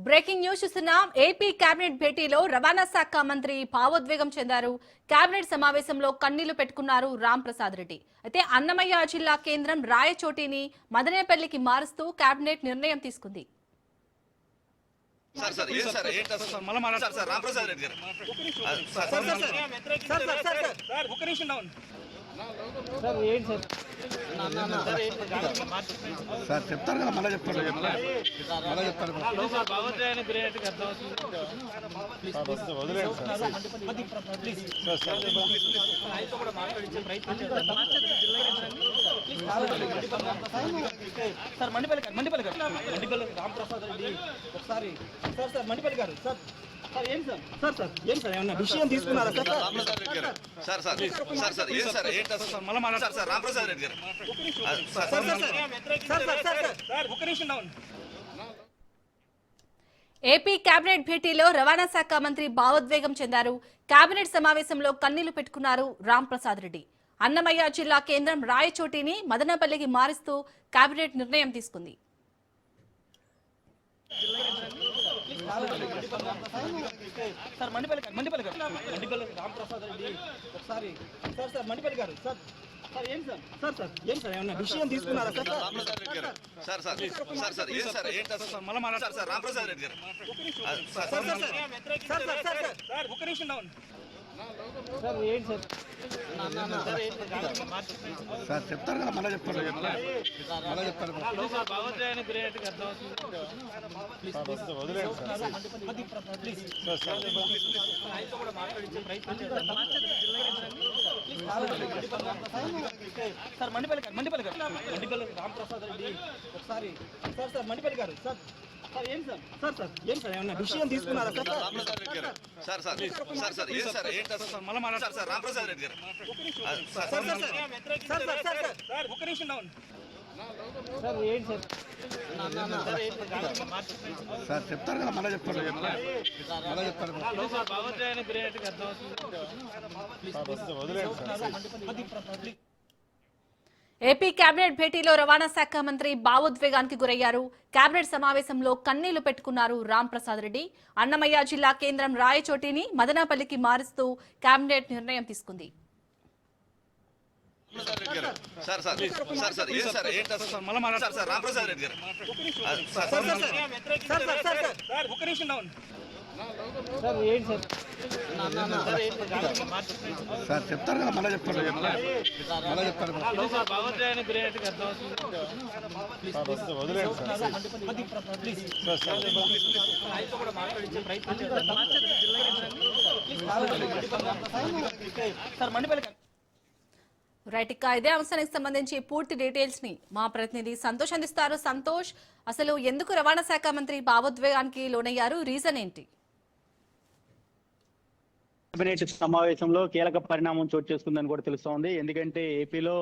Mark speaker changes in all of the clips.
Speaker 1: Breaking news చూస్తున్నాం. AP cabinet భేటీలో రవాణా శాఖ మంత్రి భావోద్వేగం చెందారు. కేబినెట్ సమావేశంలో కన్నీళ్లు పెట్టుకున్నారు రామ్ ప్రసాద్ రెడ్డి. అయితే అన్నమయ్య జిల్లా కేంద్రం రాయచోటిని మదనేపల్లికి మారుస్తూ కేబినెట్ నిర్ణయం తీసుకుంది.
Speaker 2: సార్ చెప్తారు కదా, మళ్ళీ చెప్తారు
Speaker 3: సార్ మండిపల్లి గారు రామ్ ప్రసాద్ రెడ్డి ఒకసారి సార్ మండిపల్లి గారు సార్ ఏం సార్ ఏం సార్ ఏమన్నా విషయం తీసుకున్నారా సార్? రామప్రసాద్ రెడ్డి గారు ఒక నిమిషం డౌన్.
Speaker 1: ఏపీ కేబినెట్ భేటీలో రవాణా శాఖ మంత్రి భావోద్వేగం చెందారు. కేబినెట్ సమావేశంలో కన్నీళ్లు పెట్టుకున్నారు రామ్ ప్రసాద్ రెడ్డి. అన్నమయ్య జిల్లా కేంద్రం రాయచోటిని మదనపల్లికి మారుస్తూ కేబినెట్ నిర్ణయం తీసుకుంది.
Speaker 3: సార్ మండిపల్లి గారు రామ్ ప్రసాద్ రెడ్డి ఒకసారి సార్ మండిపల్లి గారు సార్ ఏం సార్ ఏమన్నా విషయం తీసుకున్నారా సార్? రామప్రసాద్ రెడ్డి గారు ఒక నిమిషం డౌన్.
Speaker 2: సార్ చెప్తారు కదా, మళ్ళీ చెప్తారు
Speaker 3: సార్ మండిపల్లి గారు రామ్ ప్రసాద్ రెడ్డి ఒకసారి సార్ మండిపల్లి గారు సార్ ఏం సార్ ఏమన్నా విషయం తీసుకున్నారా సార్? రామప్రసాద్ రెడ్డి గారు ఒక నిమిషం డౌన్.
Speaker 2: సార్ చెప్తారు కదా, మళ్ళీ చెప్తారు
Speaker 1: ఏపీ కేబినెట్ భేటీలో రవాణా శాఖ మంత్రి భావోద్వేగానికి గురయ్యారు. కేబినెట్ సమావేశంలో కన్నీళ్లు పెట్టుకున్నారు రామ్ ప్రసాద్ రెడ్డి. అన్నమయ్య జిల్లా కేంద్రం రాయచోటిని మదనపల్లికి మారుస్తూ కేబినెట్ నిర్ణయం తీసుకుంది.
Speaker 3: రామప్రసాద్ రెడ్డి గారు ఒక నిమిషం డౌన్.
Speaker 2: సార్ చెప్తారు కదా, మళ్ళీ చెప్తారు
Speaker 3: సార్ మండిపల్లి
Speaker 1: రైట్, ఇక ఇదే అంశానికి సంబంధించి పూర్తి డీటెయిల్స్ ని మా ప్రతినిధి సంతోష్ అందిస్తారు. సంతోష్, అసలు ఎందుకు రవాణా శాఖ మంత్రి భావోద్వేగానికి లోనయ్యారు? రీజన్ ఏంటి?
Speaker 4: కేబినెట్ సమావేశంలో కీలక పరిణామం చోటు చేసుకుందని కూడా తెలుస్తోంది. ఎందుకంటే ఏపీలో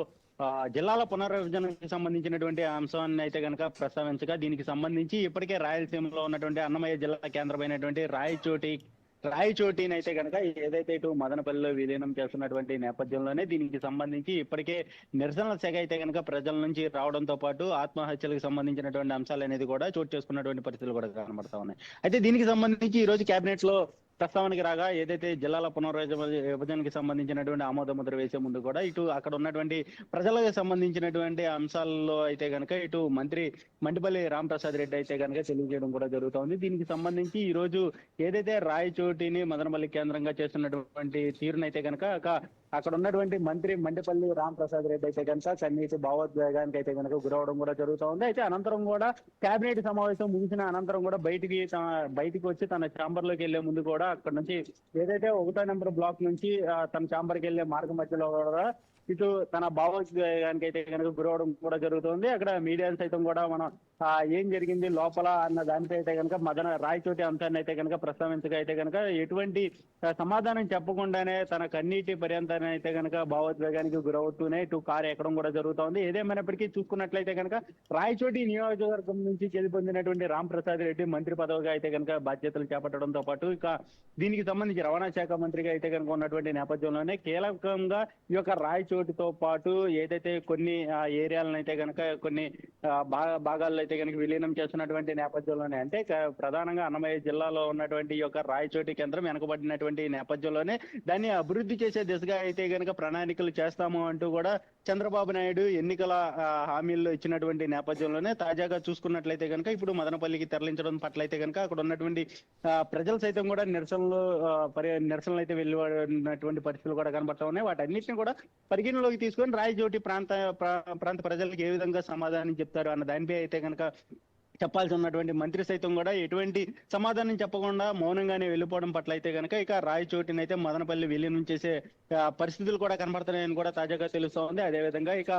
Speaker 4: జిల్లాల పునర్విభజనకు సంబంధించినటువంటి అంశాన్ని అయితే కనుక ప్రస్తావించగా, దీనికి సంబంధించి ఇప్పటికే రాయలసీమలో ఉన్నటువంటి అన్నమయ్య జిల్లా కేంద్రమైనటువంటి రాయచోటిని అయితే కనుక ఏదైతే ఇటు మదనపల్లిలో విలీనం చేస్తున్నటువంటి నేపథ్యంలోనే దీనికి సంబంధించి ఇప్పటికే నిరసనల శాఖ అయితే కనుక ప్రజల నుంచి రావడంతో పాటు ఆత్మహత్యలకు సంబంధించినటువంటి అంశాలు అనేది కూడా చోటు చేసుకున్నటువంటి పరిస్థితులు కూడా కనబడతా ఉన్నాయి. అయితే దీనికి సంబంధించి ఈ రోజు కేబినెట్ లో ప్రస్తావనకి రాగా, ఏదైతే జిల్లాల పునర్విభజనకి సంబంధించినటువంటి ఆమోద ముద్ర వేసే ముందు కూడా ఇటు అక్కడ ఉన్నటువంటి ప్రజలకు సంబంధించినటువంటి అంశాల్లో అయితే కనుక ఇటు మంత్రి మండిపల్లి రామ్ ప్రసాద్ రెడ్డి అయితే కనుక తెలియజేయడం కూడా జరుగుతోంది. దీనికి సంబంధించి ఈ రోజు ఏదైతే రాయచోటిని మదనపల్లి కేంద్రంగా చేస్తున్నటువంటి తీరునైతే కనుక అక్కడ ఉన్నటువంటి మంత్రి మండిపల్లి రామ్ ప్రసాద్ రెడ్డి అయితే కనుక కన్నీటి భావోద్వేగానికి అయితే కనుక గురవడం కూడా జరుగుతూ ఉంది. అయితే అనంతరం కూడా కేబినెట్ సమావేశం ముగిసిన అనంతరం కూడా బయటికి వచ్చి తన ఛాంబర్ లోకి వెళ్లే ముందు కూడా అక్కడ నుంచి ఏదైతే 1వ నెంబర్ బ్లాక్ నుంచి తన ఛాంబర్కి వెళ్లే మార్గ మధ్యలో కూడా ఇటు తన భావోద్వేగానికి అయితే కనుక గురవడం కూడా జరుగుతుంది. అక్కడ మీడియా సైతం కూడా మనం ఏం జరిగింది లోపల అన్న దానిపై అయితే కనుక రాయచోటి అంశాన్ని అయితే కనుక ప్రస్తావించగా అయితే కనుక ఎటువంటి సమాధానం చెప్పకుండానే తన కన్నీటి పర్యంతాన్ని అయితే కనుక భావోద్వేగానికి గురవుతూనే ఇటు కారు ఎక్కడం కూడా జరుగుతోంది. ఏదేమైనప్పటికీ చూసుకున్నట్లయితే కనుక రాయచోటి నియోజకవర్గం నుంచి గెలుపొందినటువంటి రామ్ ప్రసాద్ రెడ్డి మంత్రి పదవిగా అయితే కనుక బాధ్యతలు చేపట్టడంతో పాటు ఇక దీనికి సంబంధించి రవాణా శాఖ మంత్రిగా అయితే కనుక ఉన్నటువంటి నేపథ్యంలోనే కీలకంగా ఈ యొక్క రాయచోటి రాయచోటితో పాటు ఏదైతే కొన్ని ఏరియాలను అయితే కనుక కొన్ని భాగాల్లో అయితే కనుక విలీనం చేస్తున్నటువంటి నేపథ్యంలోనే అంటే ప్రధానంగా అన్నమయ్య జిల్లాలో ఉన్నటువంటి ఈ యొక్క రాయచోటి కేంద్రం వెనకబడినటువంటి నేపథ్యంలోనే దాన్ని అభివృద్ధి చేసే దిశగా అయితే కనుక ప్రణాళికలు చేస్తాము అంటూ కూడా చంద్రబాబు నాయుడు ఎన్నికల హామీల్లో ఇచ్చినటువంటి నేపథ్యంలోనే తాజాగా చూసుకున్నట్లయితే కనుక ఇప్పుడు మదనపల్లికి తరలించడం పట్ల అయితే కనుక అక్కడ ఉన్నటువంటి ప్రజలు సైతం కూడా నిరసనలు అయితే వెళ్ళినటువంటి పరిస్థితులు కూడా కనబడతా ఉన్నాయి. వాటన్నిటిని కూడా పరిగణలోకి తీసుకొని రాయచోటి ప్రాంత ప్రజలకు ఏ విధంగా సమాధానం చెప్తారు అన్న దానిపై అయితే కనుక చెప్పాల్సి ఉన్నటువంటి మంత్రి సైతం కూడా ఎటువంటి సమాధానం చెప్పకుండా మౌనంగానే వెళ్ళిపోవడం పట్ల అయితే కనుక ఇక రాయచోటిని అయితే మదనపల్లి విలీనం చేసే పరిస్థితులు కూడా కనబడుతున్నాయని కూడా తాజాగా తెలుస్తూ ఉంది. అదేవిధంగా ఇక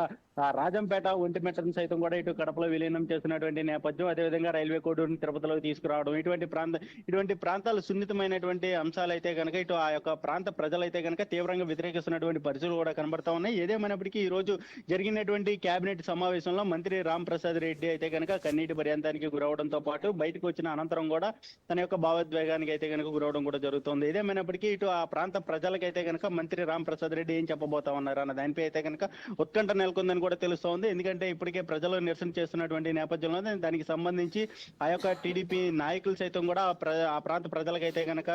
Speaker 4: రాజంపేట ఒంటిమిట్టను సైతం కూడా ఇటు కడపలో విలీనం చేస్తున్నటువంటి నేపథ్యం, అదేవిధంగా రైల్వే కోడూరుని తిరుపతిలోకి తీసుకురావడం, ఇటువంటి ప్రాంతాలు సున్నితమైనటువంటి అంశాలు అయితే కనుక ఇటు ఆ యొక్క ప్రాంత ప్రజలైతే కనుక తీవ్రంగా వ్యతిరేకిస్తున్నటువంటి పరిస్థితులు కూడా కనబడతా ఉన్నాయి. ఏదేమైనప్పటికీ ఈ రోజు జరిగినటువంటి కేబినెట్ సమావేశంలో మంత్రి రామ్ ప్రసాద్ రెడ్డి అయితే కనుక కన్నీటి పర్యంతానికి గురవడంతో పాటు బయటకు వచ్చిన అనంతరం కూడా తన యొక్క భావోద్వేగానికి అయితే కనుక గురవడం కూడా జరుగుతుంది. ఏదేమైనప్పటికీ ఇటు ఆ ప్రాంత ప్రజలకైతే కనుక మంత్రి రామ్ ప్రసాద్ రెడ్డి ఏం చెప్పబోతా ఉన్నారు అన్న దానిపై అయితే కనుక ఉత్కంఠ నెలకొందని కూడా తెలుస్తోంది. ఎందుకంటే ఇప్పటికే ప్రజలు నిరసన చేస్తున్నటువంటి నేపథ్యంలో దానికి సంబంధించి ఆ యొక్క టీడీపీ నాయకులు సైతం కూడా ఆ ప్రాంత ప్రజలకైతే కనుక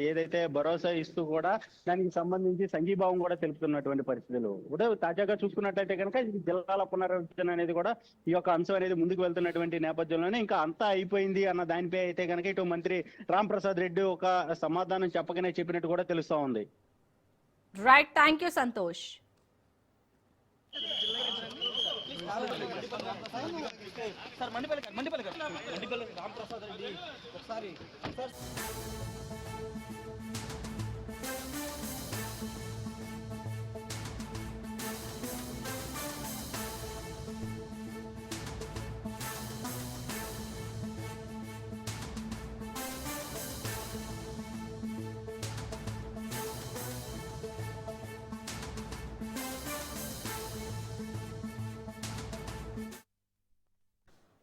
Speaker 4: ఏదైతే భరోసా ఇస్తూ కూడా దానికి సంబంధించి సంఘీభావం కూడా తెలుపుతున్నటువంటి పరిస్థితులు కూడా తాజాగా చూసుకున్నట్లయితే కనుక జిల్లాల పునర్విభజన అనేది కూడా ఈ యొక్క అంశం అనేది ముందుకు వెళ్తున్నటువంటి నేపథ్యంలోనే ఇంకా అంతా అయిపోయింది అన్న దానిపై అయితే కనుక ఇటు మంత్రి రామ్ ప్రసాద్ రెడ్డి ఒక సమాధానం చెప్పకనే చెప్పినట్టు కూడా తెలుస్తా ఉంది.
Speaker 1: Right, thank you Santosh.
Speaker 3: Sir Mandipalli Ram Prasad Reddy ఒకసారి సార్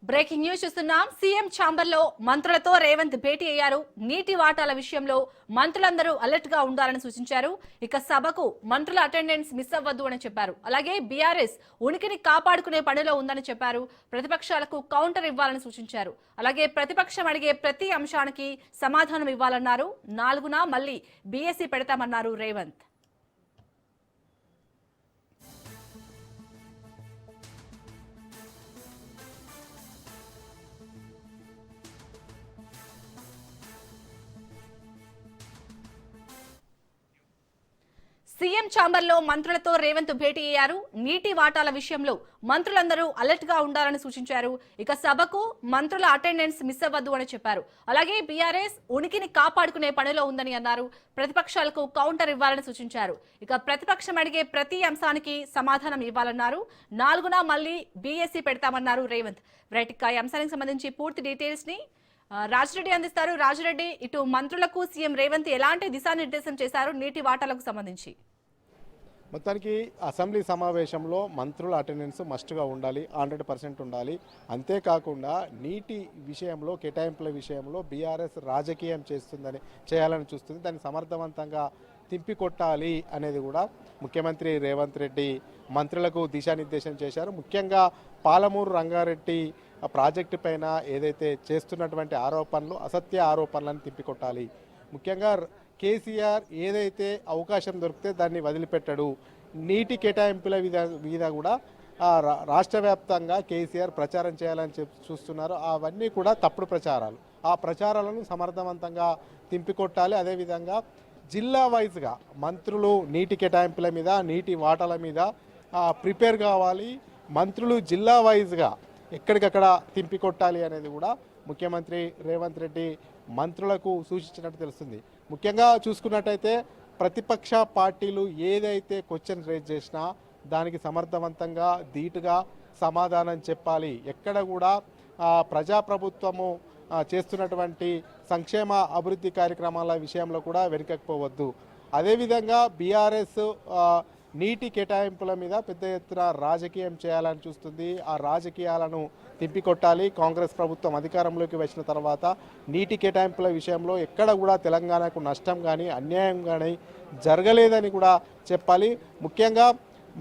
Speaker 1: బ్రేకింగ్ న్యూస్ చూస్తున్నాం. సీఎం ఛాంబర్ లో మంత్రులతో రేవంత్ భేటీ అయ్యారు. నీటి వాటాల విషయంలో మంత్రులందరూ అలర్ట్ గా ఉండాలని సూచించారు. ఇక సభకు మంత్రుల అటెండెన్స్ మిస్ అవ్వద్దు అని చెప్పారు. అలాగే బీఆర్ఎస్ ఉనికిని కాపాడుకునే పనిలో ఉందని చెప్పారు. ప్రతిపక్షాలకు కౌంటర్ ఇవ్వాలని సూచించారు. అలాగే ప్రతిపక్షం అడిగే ప్రతి అంశానికి సమాధానం ఇవ్వాలన్నారు. 4న మళ్లీ బీఎస్సీ పెడతామన్నారు రేవంత్. సీఎం ఛాంబర్ లో మంత్రులతో రేవంత్ భేటీ అయ్యారు. నీటి వాటాల విషయంలో మంత్రులందరూ అలర్ట్ గా ఉండాలని సూచించారు. ఇక సభకు మంత్రుల అటెండెన్స్ మిస్ అవ్వద్దు అని చెప్పారు. అలాగే బీఆర్ఎస్ ఉనికిని కాపాడుకునే పనిలో ఉందని అన్నారు. ప్రతిపక్షాలకు కౌంటర్ ఇవ్వాలని సూచించారు. ఇక ప్రతిపక్షం అడిగే ప్రతి అంశానికి సమాధానం ఇవ్వాలన్నారు. 4న మళ్లీ బీఎస్సీ పెడతామన్నారు రేవంత్. రైట్, ఇక ఈ అంశానికి సంబంధించి పూర్తి డీటెయిల్స్ ని రాజిరెడ్డి అందిస్తారు. రాజిరెడ్డి, ఇటు మంత్రులకు సీఎం రేవంత్ ఎలాంటి దిశానిర్దేశం చేశారు నీటి వాటాలకు సంబంధించి?
Speaker 5: మొత్తానికి అసెంబ్లీ సమావేశంలో మంత్రుల అటెండెన్స్ మస్ట్గా ఉండాలి, 100% ఉండాలి. అంతేకాకుండా నీటి విషయంలో, కేటాయింపుల విషయంలో బీఆర్ఎస్ రాజకీయం చేయాలని చూస్తుంది. దాన్ని సమర్థవంతంగా తిప్పికొట్టాలి అనేది కూడా ముఖ్యమంత్రి రేవంత్ రెడ్డి మంత్రులకు దిశానిర్దేశం చేశారు. ముఖ్యంగా పాలమూరు రంగారెడ్డి ప్రాజెక్టు పైన ఏదైతే చేస్తున్నటువంటి ఆరోపణలు, అసత్య ఆరోపణలను తిప్పికొట్టాలి. ముఖ్యంగా కేసీఆర్ ఏదైతే అవకాశం దొరికితే దాన్ని వదిలిపెట్టడు. నీటి కేటాయింపుల మీద కూడా రాష్ట్ర వ్యాప్తంగా కేసీఆర్ ప్రచారం చేయాలని చూస్తున్నారు. అవన్నీ కూడా తప్పుడు ప్రచారాలు. ఆ ప్రచారాలను సమర్థవంతంగా తిప్పికొట్టాలి. అదేవిధంగా జిల్లా వైజ్గా మంత్రులు నీటి కేటాయింపుల మీద, నీటి వాటాల మీద ప్రిపేర్ కావాలి. మంత్రులు జిల్లా వైజ్గా ఎక్కడికక్కడ తిప్పికొట్టాలి అనేది కూడా ముఖ్యమంత్రి రేవంత్ రెడ్డి మంత్రులకు సూచించినట్టు తెలుస్తుంది. ముఖ్యంగా చూసుకున్నట్టయితే ప్రతిపక్ష పార్టీలు ఏదైతే క్వశ్చన్ రేజ్ చేసినా దానికి సమర్థవంతంగా ధీటుగా సమాధానం చెప్పాలి. ఎక్కడ కూడా ప్రజాప్రభుత్వము చేస్తున్నటువంటి సంక్షేమ అభివృద్ధి కార్యక్రమాల విషయంలో కూడా వెనుకకపోవద్దు. అదేవిధంగా బీఆర్ఎస్ నీటి కేటాయింపుల మీద పెద్ద ఎత్తున రాజకీయం చేయాలని చూస్తుంది. ఆ రాజకీయాలను తిప్పికొట్టాలి. కాంగ్రెస్ ప్రభుత్వం అధికారంలోకి వచ్చిన తర్వాత నీటి కేటాయింపుల విషయంలో ఎక్కడ కూడా తెలంగాణకు నష్టం కానీ, అన్యాయం కానీ జరగలేదని కూడా చెప్పాలి. ముఖ్యంగా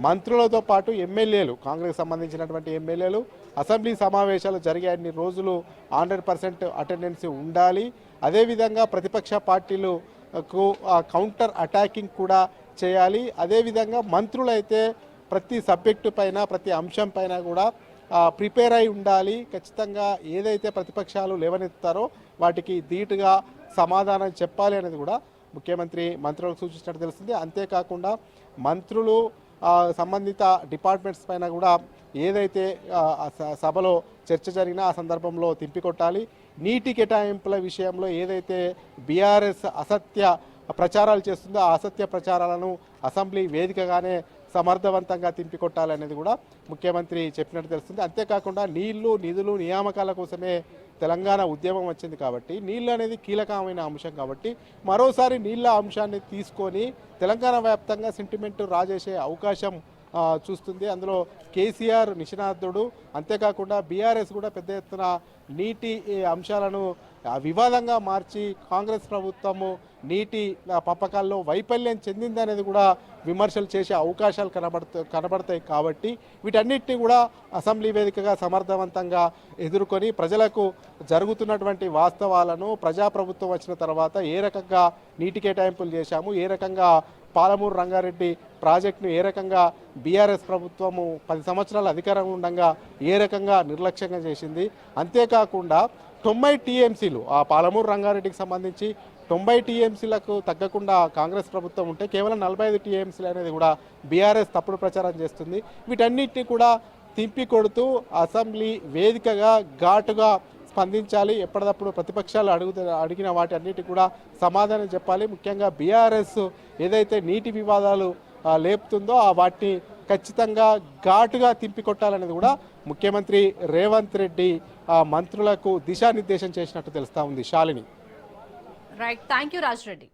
Speaker 5: మంత్రులతో పాటు ఎమ్మెల్యేలు, కాంగ్రెస్ సంబంధించినటువంటి ఎమ్మెల్యేలు అసెంబ్లీ సమావేశాలు జరిగే అన్ని రోజులు 100% అటెండెన్స్ ఉండాలి. అదేవిధంగా ప్రతిపక్ష పార్టీలకు కౌంటర్ అటాకింగ్ కూడా చేయాలి. అదేవిధంగా మంత్రులైతే ప్రతి సబ్జెక్టు పైన, ప్రతి అంశం పైన కూడా ప్రిపేర్ అయి ఉండాలి. ఖచ్చితంగా ఏదైతే ప్రతిపక్షాలు లేవనెత్తారో వాటికి ధీటుగా సమాధానం చెప్పాలి అనేది కూడా ముఖ్యమంత్రి మంత్రులకు సూచించినట్టు తెలుస్తుంది. అంతేకాకుండా మంత్రులు సంబంధిత డిపార్ట్మెంట్స్ పైన కూడా ఏదైతే సభలో చర్చ జరిగినా ఆ సందర్భంలో తిప్పికొట్టాలి. నీటి కేటాయింపుల విషయంలో ఏదైతే బీఆర్ఎస్ అసత్య ప్రచారాలు చేస్తుందో ఆ అసత్య ప్రచారాలను అసెంబ్లీ వేదికగానే సమర్థవంతంగా తిప్పికొట్టాలనేది కూడా ముఖ్యమంత్రి చెప్పినట్టు తెలుస్తుంది. అంతేకాకుండా నీళ్లు, నిధులు, నియామకాల కోసమే తెలంగాణ ఉద్యమం వచ్చింది కాబట్టి నీళ్ళు అనేది కీలకమైన అంశం కాబట్టి మరోసారి నీళ్ళ అంశాన్ని తీసుకొని తెలంగాణ వ్యాప్తంగా సెంటిమెంట్ రాజేసే అవకాశం చూస్తుంది. అందులో కేసీఆర్ నిష్ణాతుడు. అంతేకాకుండా బీఆర్ఎస్ కూడా పెద్ద ఎత్తున నీటి అంశాలను వివాదంగా మార్చి కాంగ్రెస్ ప్రభుత్వము నీటి పంపకాల్లో వైఫల్యం చెందిందనేది కూడా విమర్శలు చేసే అవకాశాలు కనబడతాయి. కాబట్టి వీటన్నిటిని కూడా అసెంబ్లీ వేదికగా సమర్థవంతంగా ఎదుర్కొని ప్రజలకు జరుగుతున్నటువంటి వాస్తవాలను, ప్రజాప్రభుత్వం వచ్చిన తర్వాత ఏ రకంగా నీటి కేటాయింపులు చేశాము, ఏ రకంగా పాలమూరు రంగారెడ్డి ప్రాజెక్టును ఏ రకంగా బీఆర్ఎస్ ప్రభుత్వము 10 సంవత్సరాల అధికారం ఉండగా ఏ రకంగా నిర్లక్ష్యంగా చేసింది, అంతేకాకుండా 90 టీఎంసీలు ఆ పాలమూరు రంగారెడ్డికి సంబంధించి 90 టీఎంసీలకు తగ్గకుండా కాంగ్రెస్ ప్రభుత్వం ఉంటే కేవలం 45 టీఎంసీలు అనేది కూడా బీఆర్ఎస్ తప్పుడు ప్రచారం చేస్తుంది. వీటన్నిటిని కూడా తిప్పికొడుతూ అసెంబ్లీ వేదికగా ఘాటుగా స్పందించాలి. ఎప్పటికప్పుడు ప్రతిపక్షాలు అడిగిన వాటి అన్నిటికీ కూడా సమాధానం చెప్పాలి. ముఖ్యంగా బీఆర్ఎస్ ఏదైతే నీటి వివాదాలు లేపుతుందో వాటిని ఖచ్చితంగా ఘాటుగా తిప్పికొట్టాలనేది కూడా ముఖ్యమంత్రి రేవంత్ రెడ్డి మంత్రులకు దిశానిర్దేశం చేసినట్టు తెలుస్తా ఉంది. Shalini.
Speaker 1: Right, thank you Raj Reddy.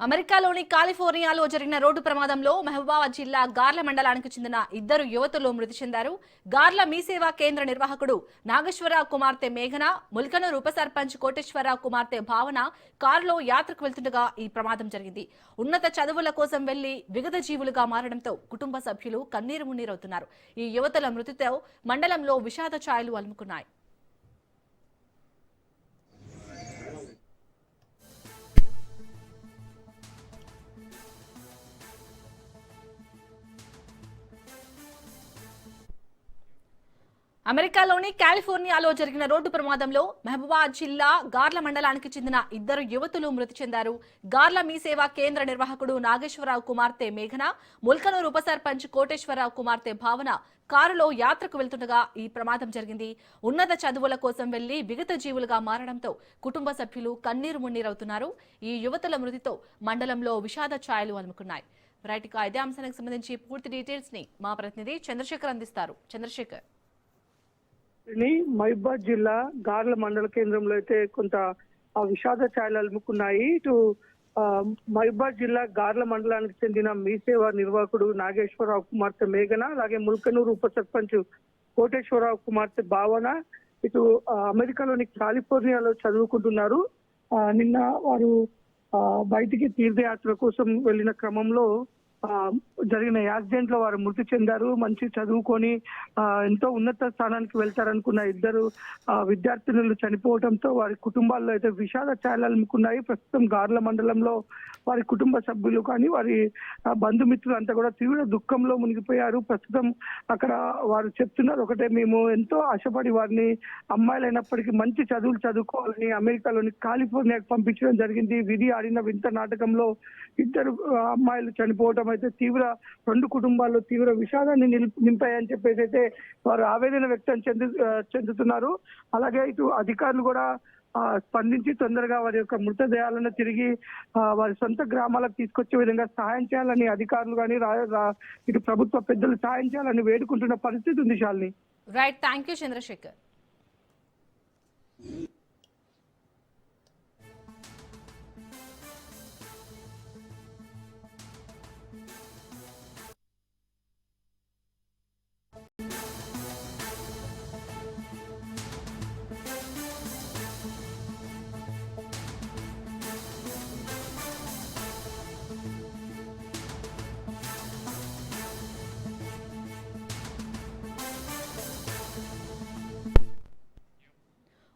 Speaker 1: అమెరికాలోని కాలిఫోర్నియాలో జరిగిన రోడ్డు ప్రమాదంలో మహబూబాబాద్ జిల్లా గార్ల మండలానికి చెందిన 2 యువతులు మృతి చెందారు. గార్ల మీసేవా కేంద్ర నిర్వాహకుడు నాగేశ్వరరావు కుమార్తె మేఘన, ముల్కనూరు ఉప సర్పంచ్ కోటేశ్వరరావు కుమార్తె భావన కారులో యాత్రకు వెళ్తుండగా ఈ ప్రమాదం జరిగింది. ఉన్నత చదువుల కోసం వెళ్లి విగత జీవులుగా మారడంతో కుటుంబ సభ్యులు కన్నీరు మున్నీరవుతున్నారు. ఈ యువతుల మృతితో మండలంలో విషాద ఛాయలు అలుముకున్నాయి. అమెరికాలోని కాలిఫోర్నియాలో జరిగిన రోడ్డు ప్రమాదంలో మహబూబాబాద్ జిల్లా గార్ల మండలానికి చెందిన 2 యువతులు మృతి చెందారు. గార్ల మీసేవా కేంద్ర నిర్వాహకుడు నాగేశ్వరరావు కుమార్తె మేఘన, ముల్కనూరు ఉప సర్పంచ్ కోటేశ్వరరావు కుమార్తె భావన కారులో యాత్రకు వెళ్తుండగా ఈ ప్రమాదం జరిగింది. ఉన్నత చదువుల కోసం వెళ్లి విగత జీవులుగా మారడంతో కుటుంబ సభ్యులు కన్నీరు మున్నీరవుతున్నారు. ఈ యువతుల మృతితో మండలంలో విషాద ఛాయలు అలుముకున్నాయి. రైట్గా ఇదే అంశానికి సంబంధించి పూర్తి డీటెయిల్స్ ని మా ప్రతినిధి చంద్రశేఖర్ అందిస్తారు. చంద్రశేఖర్.
Speaker 6: మహబూబాబాద్ జిల్లా గార్ల మండల కేంద్రంలో అయితే కొంత విషాద ఛాయలు అలుముకున్నాయి. ఇటు మహబూబాబాద్ జిల్లా గార్ల మండలానికి చెందిన మీసేవా నిర్వాహకుడు నాగేశ్వరరావు కుమార్తె మేఘన, అలాగే ముల్కనూరు ఉప సర్పంచ్ కోటేశ్వరరావు కుమార్తె భావన ఇటు అమెరికాలోని కాలిఫోర్నియాలో చదువుకుంటున్నారు. నిన్న వారు బయటికి తీర్థయాత్ర కోసం వెళ్లిన క్రమంలో జరిగిన యాక్సిడెంట్ లో వారు మృతి చెందారు. మంచి చదువుకొని ఎంతో ఉన్నత స్థానానికి వెళ్తారనుకున్న 2 విద్యార్థినులు చనిపోవడంతో వారి కుటుంబాల్లో అయితే విషాద ఛాయలు అలుముకున్నాయి. ప్రస్తుతం గార్ల మండలంలో వారి కుటుంబ సభ్యులు కానీ వారి బంధుమిత్రులు అంతా కూడా తీవ్ర దుఃఖంలో మునిగిపోయారు. ప్రస్తుతం అక్కడ వారు చెప్తున్నారు ఒకటే, మేము ఎంతో ఆశపడి వారిని అమ్మాయిలైనప్పటికీ మంచి చదువులు చదువుకోవాలని అమెరికాలోని కాలిఫోర్నియాకి పంపించడం జరిగింది. విధి ఆడిన వింత నాటకంలో 2 అమ్మాయిలు చనిపోవడం అయితే 2 కుటుంబాల్లో తీవ్ర విషాదాన్ని నింపాయని చెప్పేసి అయితే వారు ఆవేదన వ్యక్తం చెందుతున్నారు. అలాగే ఇటు అధికారులు కూడా స్పందించి తొందరగా వారి యొక్క మృతదేహాలను తిరిగి వారి సొంత గ్రామాలకు తీసుకొచ్చే విధంగా సహాయం చేయాలని అధికారులు కానీ ఇటు ప్రభుత్వ పెద్దలు సహాయం చేయాలని వేడుకుంటున్న పరిస్థితి ఉంది Shalini.
Speaker 1: Right, thank you Chandrashekar.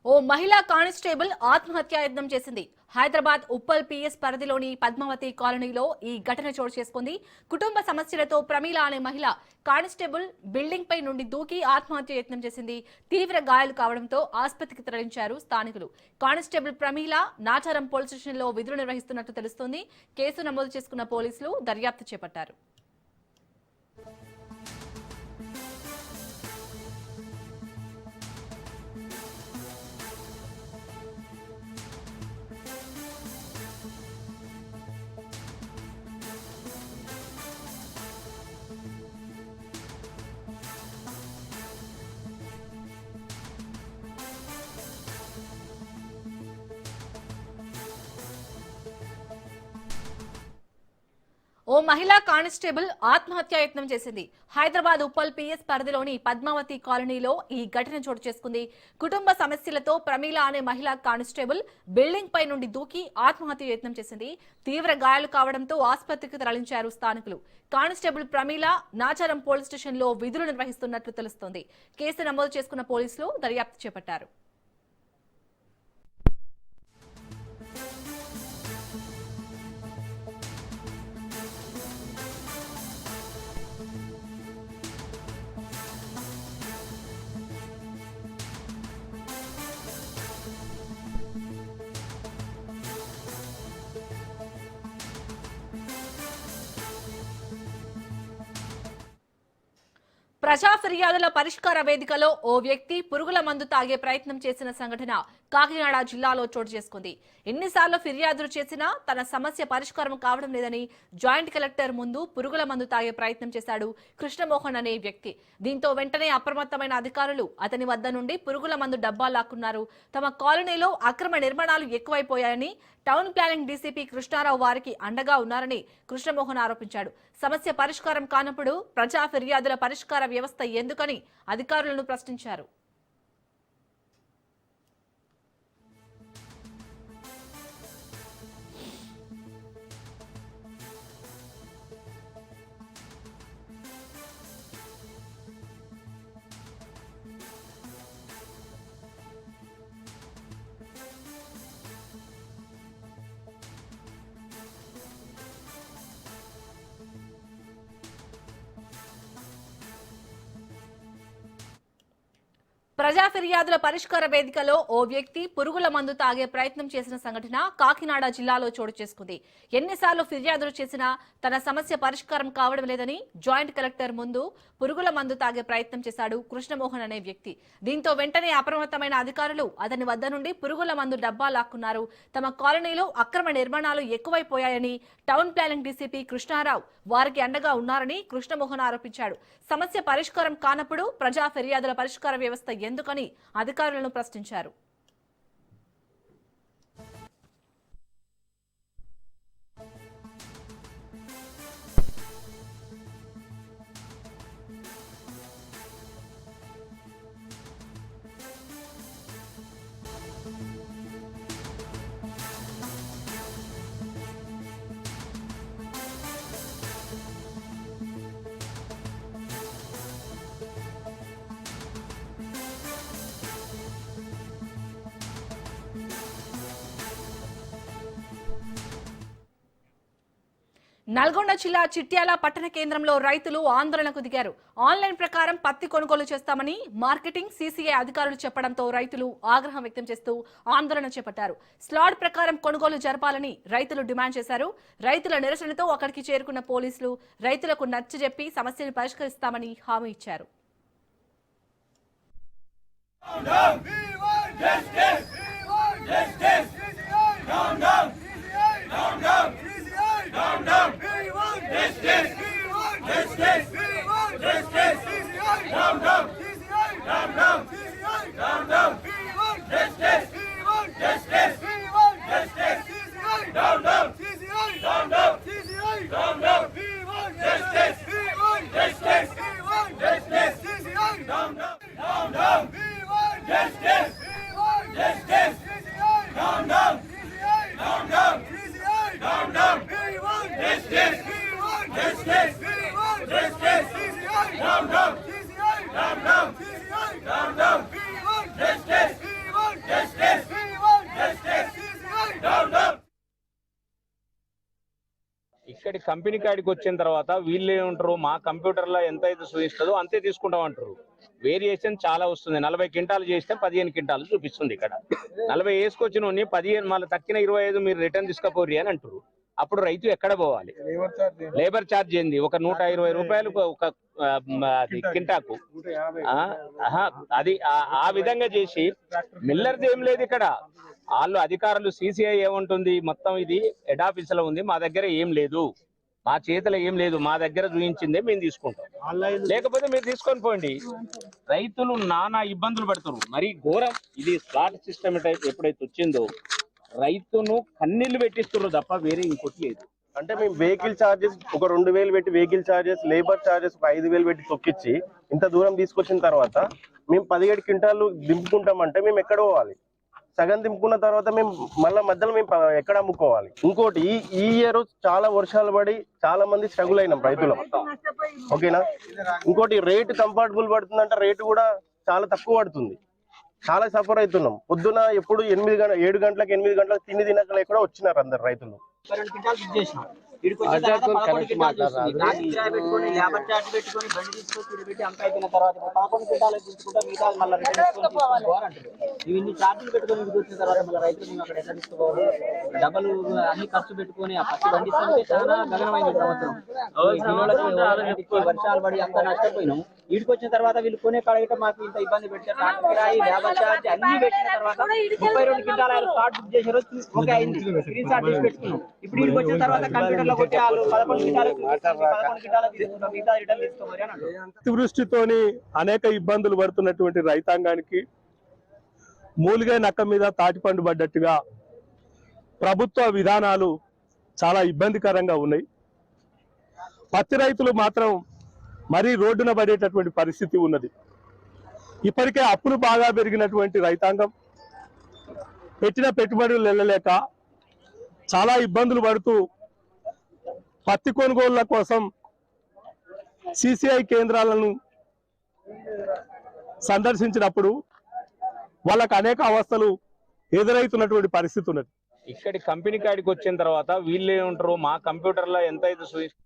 Speaker 1: ఓ మహిళా కానిస్టేబుల్ ఆత్మహత్యా యత్నం చేసింది. హైదరాబాద్ ఉప్పల్ పిఎస్ పరిధిలోని పద్మావతి కాలనీలో ఈ ఘటన చోటు చేసుకుంది. కుటుంబ సమస్యలతో ప్రమీల అనే మహిళ కానిస్టేబుల్ బిల్డింగ్ పై నుండి దూకి ఆత్మహత్య యత్నం చేసింది. తీవ్ర గాయాలు కావడంతో ఆసుపత్రికి తరలించారు స్థానికులు. Constable Pramila Nacharam police station లో విధులు నిర్వహిస్తున్నట్టు తెలుస్తోంది. కేసు నమోదు చేసుకున్న పోలీసులు దర్యాప్తు చేపట్టారు. ఓ మహిళా కానిస్టేబుల్ ఆత్మహత్యా యత్నం చేసింది. హైదరాబాద్ ఉప్పల్ పిఎస్ పరిధిలోని పద్మావతి కాలనీలో ఈ ఘటన చోటు చేసుకుంది. కుటుంబ సమస్యలతో ప్రమీల అనే మహిళా కానిస్టేబుల్ బిల్డింగ్ పై నుండి దూకి ఆత్మహత్య యత్నం చేసింది. తీవ్ర గాయాలు కావడంతో ఆసుపత్రికి తరలించారు స్థానికులు. Constable Pramila Nacharam police station లో విధులు నిర్వహిస్తున్నట్లు తెలుస్తోంది. కేసు నమోదు చేసుకున్న పోలీసులు దర్యాప్తు చేపట్టారు. ప్రజా ఫిర్యాదుల పరిష్కార వేదికలో ఓ వ్యక్తి పురుగుల మందు తాగే ప్రయత్నం చేసిన సంఘటన కాకినాడ జిల్లాలో చోటు చేసుకుంది. ఎన్నిసార్లు ఫిర్యాదులు చేసినా తన సమస్య పరిష్కారం కావడం లేదని జాయింట్ కలెక్టర్ ముందు పురుగుల మందు తాగే ప్రయత్నం చేశాడు కృష్ణమోహన్ అనే వ్యక్తి. దీంతో వెంటనే అప్రమత్తమైన అధికారులు అతని వద్ద నుండి పురుగుల మందు డబ్బా లాక్కున్నారు. తమ కాలనీలో అక్రమ నిర్మాణాలు ఎక్కువైపోయాయని టౌన్ ప్లానింగ్ డీసీపీ కృష్ణారావు వారికి అండగా ఉన్నారని కృష్ణమోహన్ ఆరోపించాడు. సమస్య పరిష్కారం కానప్పుడు ప్రజా ఫిర్యాదుల పరిష్కార వ్యవస్థ ఎందుకని అధికారులను ప్రశ్నించారు. ప్రజా ఫిర్యాదుల పరిష్కార వేదికలో ఓ వ్యక్తి పురుగుల మందు తాగే ప్రయత్నం చేసిన సంఘటన కాకినాడ జిల్లాలో చోటు చేసుకుంది. ఎన్నిసార్లు ఫిర్యాదులు చేసినా తన సమస్య పరిష్కారం కావడం లేదని జాయింట్ కలెక్టర్ ముందు పురుగుల మందు తాగే ప్రయత్నం చేశాడు కృష్ణమోహన్ అనే వ్యక్తి. దీంతో వెంటనే అప్రమత్తమైన అధికారులు అతని వద్ద నుండి పురుగుల మందు డబ్బా లాక్కున్నారు. తమ కాలనీలో అక్రమ నిర్మాణాలు ఎక్కువైపోయాయని టౌన్ ప్లానింగ్ డీసీపీ కృష్ణారావు వారికి అండగా ఉన్నారని కృష్ణమోహన్ ఆరోపించాడు. సమస్య పరిష్కారం కానప్పుడు ప్రజా ఫిర్యాదుల పరిష్కార వ్యవస్థ ఎందుకని అధికారులను ప్రశ్నించారు. నల్గొండ జిల్లా చిట్యాల పట్టణ కేంద్రంలో రైతులు ఆందోళనకు దిగారు. ఆన్లైన్ ప్రకారం పత్తి కొనుగోలు చేస్తామని మార్కెటింగ్ సీసీఐ అధికారులు చెప్పడంతో రైతులు ఆగ్రహం వ్యక్తం చేస్తూ ఆందోళన చేపట్టారు. స్లాట్ ప్రకారం కొనుగోలు జరపాలని రైతులు డిమాండ్ చేశారు. రైతుల నిరసనతో అక్కడికి చేరుకున్న పోలీసులు రైతులకు నచ్చజెప్పి సమస్యను పరిష్కరిస్తామని హామీ ఇచ్చారు.
Speaker 7: ఇక్కడి కంపెనీ కాడికి వచ్చిన తర్వాత వీళ్ళు ఏమంటారు, మా కంప్యూటర్లో ఎంత అయితే చూపిస్తుందో అంతే తీసుకుంటాం అంటారు. వేరియేషన్ చాలా వస్తుంది. 40 క్వింటాలు చేస్తే 15 క్వింటాలు చూపిస్తుంది. ఇక్కడ 40 వేసుకొచ్చిన 15 మళ్ళీ తక్కిన 25 మీరు రిటర్న్ తీసుకపోర్రి అని అంటారు. అప్పుడు రైతు ఎక్కడ పోవాలి? లేబర్ ఛార్జ్ ఏంది? ఒక 120 రూపాయలు ఒక అది కింటాకు. అది ఆ విధంగా చేసి మిల్లర్ది ఏం లేదు ఇక్కడ. వాళ్ళు అధికారులు CCI ఏముంటుంది, మొత్తం ఇది హెడ్ ఆఫీస్ లో ఉంది, మా దగ్గర ఏం లేదు, మా చేతిలో ఏం లేదు, మా దగ్గర చూపించిందే మేము తీసుకుంటాం, లేకపోతే మీరు తీసుకొని పోండి. రైతులు నానా ఇబ్బందులు పడుతున్నారు. మరి ఘోరం ఇది. స్లాట్ సిస్టమ్ ఎప్పుడైతే వచ్చిందో రైతును కన్నీళ్లు పెట్టిస్తున్నారు తప్ప వేరే ఇంకోటి లేదు.
Speaker 8: అంటే మేము వెహికల్ ఛార్జెస్ ఒక 2000 పెట్టి వెహికల్ ఛార్జెస్, లేబర్ ఛార్జెస్ ఒక 5000 పెట్టి తొక్కిచ్చి ఇంత దూరం తీసుకొచ్చిన తర్వాత మేము 17 క్వింటాలు దింపుకుంటామంటే మేము ఎక్కడ పోవాలి? సగం దింపుకున్న తర్వాత మేము మళ్ళీ మధ్యలో మేము ఎక్కడ అమ్ముకోవాలి? ఇంకోటి ఈ ఇయర్ చాలా వర్షాలు పడి చాలా మంది స్ట్రగుల్ అయినాం రైతులు, ఓకేనా? ఇంకోటి రేటు కంఫర్టబుల్ పడుతుందంటే రేటు కూడా చాలా తక్కువ పడుతుంది. చాలా సఫర్ అవుతున్నాం. పొద్దున ఎప్పుడు 7 గంటలకు 8 గంటలకు తినకలే కూడా వచ్చినారు అందరు రైతులు.
Speaker 3: 12 క్వింటాలు ఫిక్స్ చేసినాం. ఇక్కడికి వచ్చిన తర్వాత 11 క్వింటాలు చేస్తుంది. ట్రాక్టర్ కిరాయి పెట్టుకొని, లేబర్ ఛార్జ్ పెట్టుకొని, బండి తీసుకొని తిరిగి అంత అయిపోయిన తర్వాత 11 క్వింటాలు తీసుకుంటా, మిగతా మళ్ళీ రిటర్న్ తీసుకోవాలంటారు. ఇవన్నీ ఛార్జీలు పెట్టుకొని ఇంటికి వచ్చిన తర్వాత మళ్ళీ రైతులు మేము అక్కడ ఎట్లా తీసుకోవాలి? డబ్బులు అన్ని ఖర్చు పెట్టుకొని ఆ పత్తి బండి ఇస్తుంటే చాలా గగనమైంది సంవత్సరం. వర్షాలు పడి అంతా నష్టపోయినాం. వీడికి వచ్చిన తర్వాత వీళ్ళు కొనే కాడ మాకు ఇంత ఇబ్బంది పెట్టారు. ట్రాక్టర్ కిరాయి, లేబర్ ఛార్జ్ అన్ని పెట్టిన తర్వాత 32 క్వింటాలు ఆయన స్టార్ట్ బుక్ చేశారు. ఓకే అయింది, స్క్రీన్ షాట్ తీసి పెట్టుకున్నాం. ఇప్పుడు వీడికి వచ్చిన తర్వాత కంప్యూటర్ లో కొట్టి వాళ్ళు 11 క్వింటాలు తీసుకుంటాం, మిగతా రిటర్న్ తీసుకోమని అని అంటారు.
Speaker 9: అతివృష్టితోని అనేక ఇబ్బందులు పడుతున్నటువంటి రైతాంగానికి మూలిగే నక్క మీద తాటిపండు పడ్డట్టుగా ప్రభుత్వ విధానాలు చాలా ఇబ్బందికరంగా ఉన్నాయి. పత్తి రైతులు మాత్రం మరీ రోడ్డున పడేటటువంటి పరిస్థితి ఉన్నది. ఇప్పటికే అప్పులు బాగా పెరిగినటువంటి రైతాంగం పెట్టిన పెట్టుబడులు వెళ్ళలేక చాలా ఇబ్బందులు పడుతూ పత్తి కొనుగోళ్ల కోసం CCI కేంద్రాలను సందర్శించినప్పుడు వాళ్ళకు అనేక అవస్థలు ఎదురవుతున్నటువంటి పరిస్థితి ఉన్నది.
Speaker 7: ఇక్కడి కంపెనీ కాడికి వచ్చిన తర్వాత వీళ్ళు ఏమంటారు, మా కంప్యూటర్లో ఎంత అయితే చూపిస్తుంది.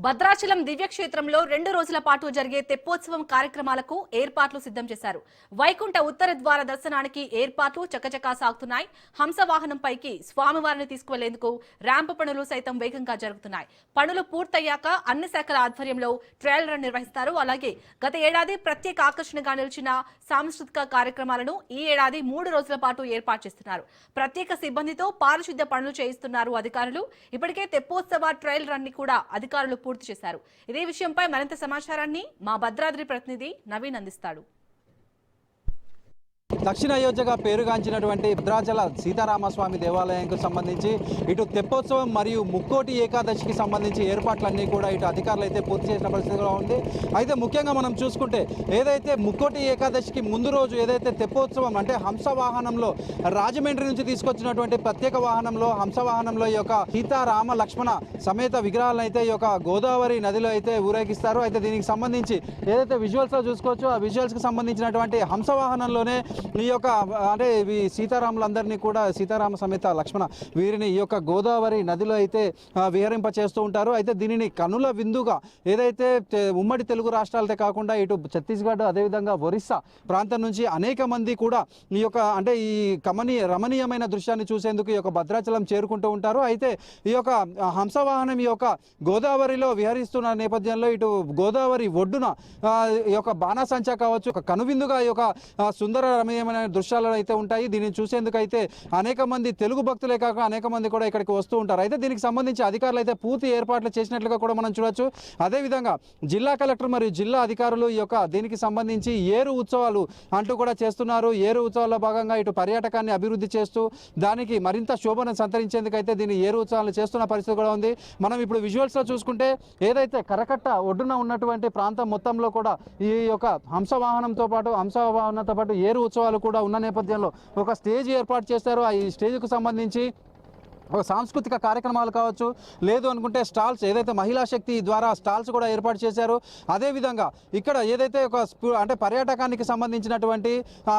Speaker 1: భద్రాచలం దివ్యక్షేత్రంలో 2 రోజుల పాటు జరిగే తెప్పోత్సవం కార్యక్రమాలకు ఏర్పాట్లు సిద్ధం చేశారు. వైకుంఠ ఉత్తర ద్వార దర్శనానికి ఏర్పాట్లు చకచకా సాగుతున్నాయి. హంసవాహనంపైకి స్వామివారిని తీసుకువెళ్లేందుకు ర్యాంప్ పనులు సైతం వేగంగా జరుగుతున్నాయి. పనులు పూర్తయ్యాక అన్ని శాఖల ఆధ్వర్యంలో ట్రయల్ రన్ నిర్వహిస్తారు. అలాగే గత ఏడాది ప్రత్యేక ఆకర్షణగా నిలిచిన సాంస్కృతిక కార్యక్రమాలను ఈ ఏడాది 3 రోజుల పాటు ఏర్పాటు చేస్తున్నారు. ప్రత్యేక సిబ్బందితో పారిశుద్ధ్య పనులు చేయిస్తున్నారు అధికారులు. ఇప్పటికే తెప్పోత్సవ ట్రయల్ రన్ ని కూడా అధికారులు పూర్తి చేశారు. ఇదే విషయంపై మరింత సమాచారాన్ని మా భద్రాద్రి ప్రతినిధి నవీన్ అందిస్తాడు.
Speaker 10: దక్షిణ అయోధ్యగా పేరుగాంచినటువంటి భద్రాచల సీతారామస్వామి దేవాలయానికి సంబంధించి ఇటు తెప్పోత్సవం మరియు ముక్కోటి ఏకాదశికి సంబంధించి ఏర్పాట్లన్నీ కూడా ఇటు అధికారులు అయితే పూర్తి చేసిన పరిస్థితిలో ఉంది. అయితే ముఖ్యంగా మనం చూసుకుంటే ఏదైతే ముక్కోటి ఏకాదశికి ముందు రోజు ఏదైతే తెప్పోత్సవం అంటే హంసవాహనంలో రాజమండ్రి నుంచి తీసుకొచ్చినటువంటి ప్రత్యేక వాహనంలో హంసవాహనంలో ఈ యొక్క సీతారామ లక్ష్మణ సమేత విగ్రహాలను అయితే ఈ యొక్క గోదావరి నదిలో అయితే ఊరేగిస్తారు. అయితే దీనికి సంబంధించి ఏదైతే విజువల్స్లో చూసుకోవచ్చు ఆ విజువల్స్కి సంబంధించినటువంటి హంసవాహనంలోనే ఈ యొక్క అంటే ఈ సీతారాములందరినీ కూడా సీతారామ సమేత లక్ష్మణ వీరిని ఈ యొక్క గోదావరి నదిలో అయితే విహరింప చేస్తూ ఉంటారు. అయితే దీనిని కనుల విందుగా ఏదైతే ఉమ్మడి తెలుగు రాష్ట్రాలతో కాకుండా ఇటు ఛత్తీస్గఢ్ అదేవిధంగా ఒరిస్సా ప్రాంతం నుంచి అనేక మంది కూడా ఈ యొక్క అంటే ఈ రమణీయమైన దృశ్యాన్ని చూసేందుకు ఈ యొక్క భద్రాచలం చేరుకుంటూ ఉంటారు. అయితే ఈ యొక్క హంసవాహనం ఈ యొక్క గోదావరిలో విహరిస్తున్న నేపథ్యంలో ఇటు గోదావరి ఒడ్డున ఈ యొక్క బాణాసంచా కావచ్చు ఒక కనువిందుగా ఈ యొక్క సుందర రమణీయ ఆకర్షణీయమైన దృశ్యాలు అయితే ఉంటాయి. దీన్ని చూసేందుకైతే అనేక మంది తెలుగు భక్తులే కాక అనేక మంది కూడా ఇక్కడికి వస్తూ ఉంటారు. అయితే దీనికి సంబంధించి అధికారులు అయితే పూర్తి ఏర్పాట్లు చేసినట్లుగా కూడా మనం చూడొచ్చు. అదేవిధంగా జిల్లా కలెక్టర్ మరియు జిల్లా అధికారులు ఈ యొక్క దీనికి సంబంధించి ఏరు ఉత్సవాలు అంటూ కూడా చేస్తున్నారు. ఏరు ఉత్సవాల్లో భాగంగా ఇటు పర్యాటకాన్ని అభివృద్ధి చేస్తూ దానికి మరింత శోభను సంతరించేందుకైతే దీన్ని ఏరు ఉత్సవాలు చేస్తున్న పరిస్థితి కూడా ఉంది. మనం ఇప్పుడు విజువల్స్లో చూసుకుంటే ఏదైతే కరకట్ట ఒడ్డున ఉన్నటువంటి ప్రాంతం మొత్తంలో కూడా ఈ యొక్క హంసవాహనంతో పాటు ఏరు ఉత్సవాలు కూడా ఉన్న నేపథ్యంలో ఒక స్టేజ్ ఏర్పాటు చేస్తారు. ఈ స్టేజ్కు సంబంధించి ఒక సాంస్కృతిక కార్యక్రమాలు కావచ్చు, లేదు అనుకుంటే స్టాల్స్ ఏదైతే మహిళా శక్తి ద్వారా స్టాల్స్ కూడా ఏర్పాటు చేశారు. అదేవిధంగా ఇక్కడ ఏదైతే అంటే పర్యాటకానికి సంబంధించినటువంటి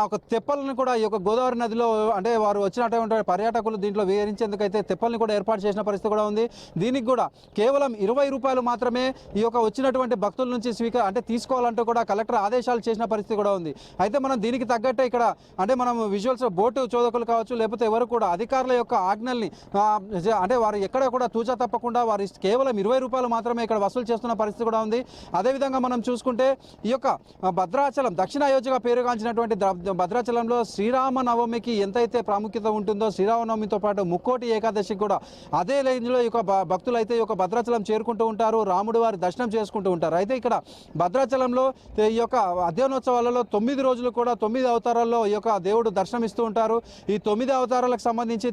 Speaker 10: ఒక తెప్పలను కూడా ఈ యొక్క గోదావరి నదిలో అంటే వారు వచ్చినటువంటి పర్యాటకులు దీంట్లో విహరించేందుకైతే తెప్పల్ని కూడా ఏర్పాటు చేసిన పరిస్థితి కూడా ఉంది. దీనికి కూడా కేవలం 20 రూపాయలు మాత్రమే ఈ యొక్క వచ్చినటువంటి భక్తుల నుంచి తీసుకోవాలంటూ కూడా కలెక్టర్ ఆదేశాలు చేసిన పరిస్థితి కూడా ఉంది. అయితే మనం దీనికి తగ్గట్టే ఇక్కడ అంటే మనం విజువల్స్ బోటు చోదకులు కావచ్చు, లేకపోతే ఎవరు కూడా అధికారుల యొక్క ఆజ్ఞల్ని అంటే వారు ఎక్కడ కూడా తూచా తప్పకుండా వారు కేవలం 20 రూపాయలు మాత్రమే ఇక్కడ వసూలు చేస్తున్న పరిస్థితి కూడా ఉంది. అదేవిధంగా మనం చూసుకుంటే ఈ యొక్క భద్రాచలం దక్షిణ అయోధ్యగా పేరుగాంచినటువంటి భద్రాచలంలో శ్రీరామనవమికి ఎంతైతే ప్రాముఖ్యత ఉంటుందో శ్రీరామనవమితో పాటు ముక్కోటి ఏకాదశికి కూడా అదే రేంజ్లో ఈ యొక్క భక్తులు అయితే ఈ యొక్క భద్రాచలం చేరుకుంటూ ఉంటారు, రాముడి వారి దర్శనం చేసుకుంటూ ఉంటారు. అయితే ఇక్కడ భద్రాచలంలో ఈ యొక్క అధ్యయనోత్సవాలలో 9 రోజులు కూడా 9 అవతారాల్లో ఈ యొక్క దేవుడు దర్శనమిస్తూ ఉంటారు. ఈ 9 అవతారాలకు సంబంధించి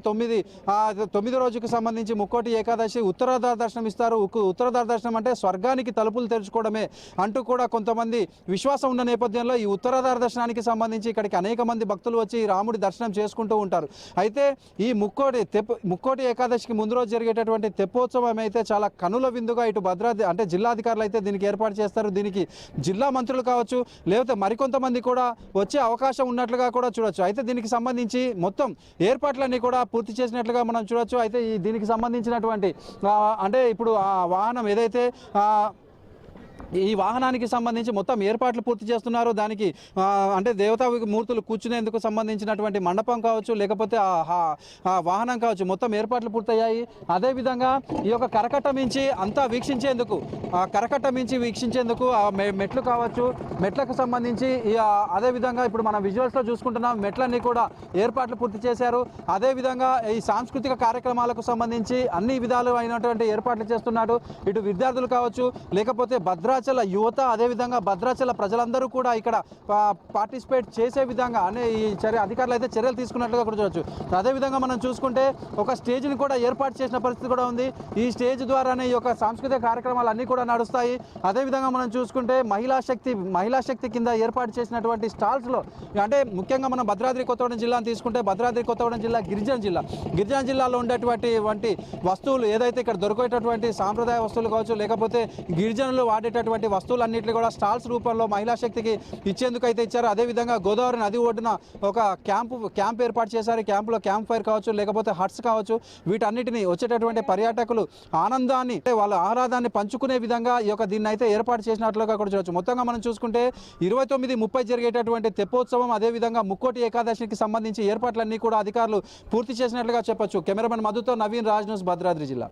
Speaker 10: 9 రోజుకి సంబంధించి ముక్కోటి ఏకాదశి ఉత్తరాధార దర్శనం ఇస్తారు. ఉత్తరాధార దర్శనం అంటే స్వర్గానికి తలుపులు తెరుచుకోవడమే అంటూ కూడా కొంతమంది విశ్వాసం ఉన్న నేపథ్యంలో ఈ ఉత్తరాధార దర్శనానికి సంబంధించి ఇక్కడికి అనేక మంది భక్తులు వచ్చి రాముడి దర్శనం చేసుకుంటూ ఉంటారు. అయితే ఈ ముక్కోటి ఏకాదశికి ముందు రోజు జరిగేటటువంటి తెప్పోత్సవం అయితే చాలా కనుల విందుగా ఇటు అంటే జిల్లాధికారులు అయితే దీనికి ఏర్పాటు చేస్తారు. దీనికి జిల్లా మంత్రులు కావచ్చు, లేకపోతే మరికొంతమంది కూడా వచ్చే అవకాశం ఉన్నట్లుగా కూడా చూడొచ్చు. అయితే దీనికి సంబంధించి మొత్తం ఏర్పాట్లన్నీ కూడా పూర్తి చేసినట్లుగా మనం చూడొచ్చు. అయితే దీనికి సంబంధించినటువంటి అంటే ఇప్పుడు ఆ వాహనం ఏదైతే ఈ వాహనానికి సంబంధించి మొత్తం ఏర్పాట్లు పూర్తి చేస్తున్నారు. దానికి అంటే దేవతా మూర్తులు కూర్చునేందుకు సంబంధించినటువంటి మండపం కావచ్చు, లేకపోతే ఆ వాహనం కావచ్చు, మొత్తం ఏర్పాట్లు పూర్తయ్యాయి. అదేవిధంగా ఈ యొక్క కరకట్ట మించి అంతా వీక్షించేందుకు మెట్లు కావచ్చు, మెట్లకు సంబంధించి అదేవిధంగా ఇప్పుడు మనం విజువల్స్లో చూసుకుంటున్నాం, మెట్లన్నీ కూడా ఏర్పాట్లు పూర్తి చేశారు. అదేవిధంగా ఈ సాంస్కృతిక కార్యక్రమాలకు సంబంధించి అన్ని విధాలు అయినటువంటి ఏర్పాట్లు చేస్తున్నాడు. ఇటు విద్యార్థులు కావచ్చు, లేకపోతే భద్రాచల యువత, అదేవిధంగా భద్రాచల ప్రజలందరూ కూడా ఇక్కడ పార్టిసిపేట్ చేసే విధంగా ఈ అధికారులు అయితే చర్యలు తీసుకున్నట్లుగా కూడా చూడవచ్చు. అదేవిధంగా మనం చూసుకుంటే ఒక స్టేజ్ని కూడా ఏర్పాటు చేసిన పరిస్థితి కూడా ఉంది. ఈ స్టేజ్ ద్వారానే ఈ యొక్క సాంస్కృతిక కార్యక్రమాలు అన్నీ కూడా నడుస్తాయి. అదేవిధంగా మనం చూసుకుంటే మహిళా శక్తి కింద ఏర్పాటు చేసినటువంటి స్టాల్స్లో అంటే ముఖ్యంగా మనం భద్రాద్రి కొత్తగూడెం జిల్లాను తీసుకుంటే భద్రాద్రి కొత్తగూడెం జిల్లా గిరిజన జిల్లాలో ఉండేటువంటి వస్తువులు ఏదైతే ఇక్కడ దొరికేటటువంటి సాంప్రదాయ వస్తువులు కావచ్చు, లేకపోతే గిరిజనులు వాడేటటువంటి వస్తువులన్నింటినీ కూడా స్టాల్స్ రూపంలో మహిళా శక్తికి ఇచ్చేందుకు అయితే ఇచ్చారు. అదేవిధంగా గోదావరి నది ఒడ్డున ఒక క్యాంప్ ఏర్పాటు చేశారు. క్యాంపులో క్యాంప్ ఫైర్ కావచ్చు, లేకపోతే హట్స్ కావచ్చు, వీటన్నిటిని వచ్చేటటువంటి పర్యాటకులు ఆనందాన్ని వాళ్ళ ఆహ్లాదాన్ని పంచుకునే విధంగా ఈ యొక్క దీన్ని అయితే ఏర్పాటు చేసినట్లుగా కూడా చూడవచ్చు. మొత్తంగా మనం చూసుకుంటే 29-30 జరిగేటటువంటి తెప్పోత్సవం, అదేవిధంగా ముక్కోటి ఏకాదశికి సంబంధించి ఏర్పాట్లన్నీ కూడా అధికారులు పూర్తి చేసినట్లుగా చెప్పొచ్చు. కెమెరామెన్ మధుతో నవీన్, రాజ్ న్యూస్, భద్రాద్రి జిల్లా.